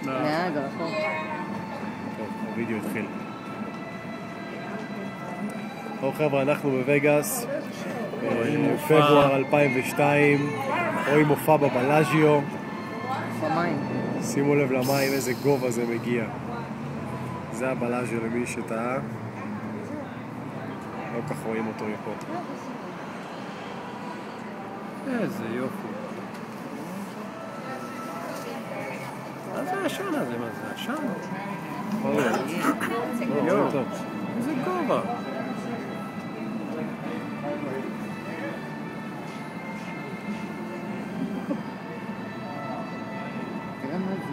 נהג, רחוק. טוב, הווידאו התחיל. טוב חבר'ה, אנחנו בווגאס, פברואר 2002, רואים מופע בבלאז'יו. במים. שימו לב למים, איזה גובה זה מגיע. זה הבלאז'יו למי שטעה. לא כך רואים אותו מפה. איזה יופי. מה זה העשן הזה? מה זה העשן? יואו, איזה גובה. תראה מה זה.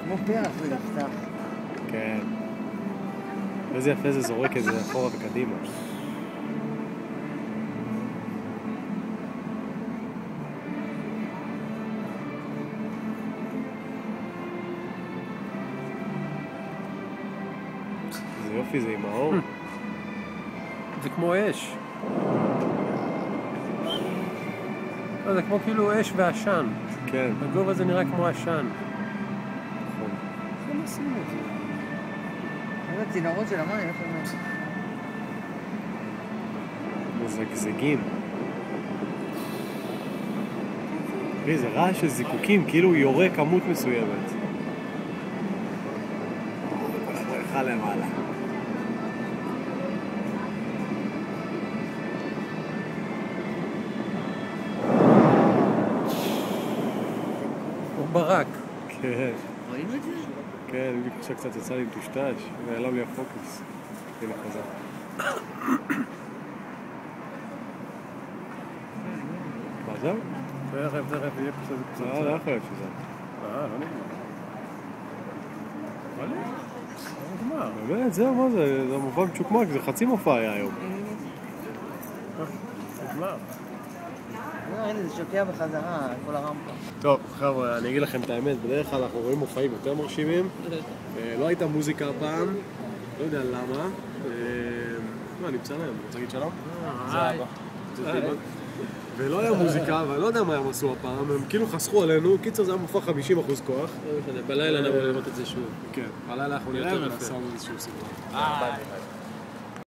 כמו פרח זה נפתח. כן. איזה יפה זה זורק את זה אחורה וקדימה. איזה יופי זה עם האור. זה כמו אש. זה כמו כאילו אש ועשן. כן. הגובה זה נראה כמו עשן. נכון. איך הם עושים את זה? זה צינורות של המים, איך הם... מזגזגים. תראי, זה רעש של זיקוקים, כאילו הוא יורה כמות מסוימת. הלכה למעלה. הוא ברק. כן. רואים את זה? כן, בדיוק עכשיו קצת יצא לי מטושטש, נעלם לי הפוקוס. הנה חזר. מה זהו? תכף יהיה פצצה. לא יכול להיות שזה. לא נגמר. אבל נגמר. באמת, זהו, מה זה? זה מופע מצ'וקמק, זה חצי מופע היה היום. נגמר. הנה, זה שוקע בחזרה, כל הרמפה. טוב, חבר'ה, אני אגיד לכם את האמת, בדרך כלל אנחנו רואים מופעים יותר מרשימים. לא הייתה מוזיקה הפעם, לא יודע למה. אני מצלם, אני רוצה להגיד שלום? זה אבא. ולא היה מוזיקה, ואני לא יודע מה הם עשו הפעם, הם כאילו חסכו עלינו, קיצר זה היה מופע 50% כוח. בלילה נבוא לראות את זה שוב. כן, בלילה אנחנו נראה ונעשה איזשהו סיפור.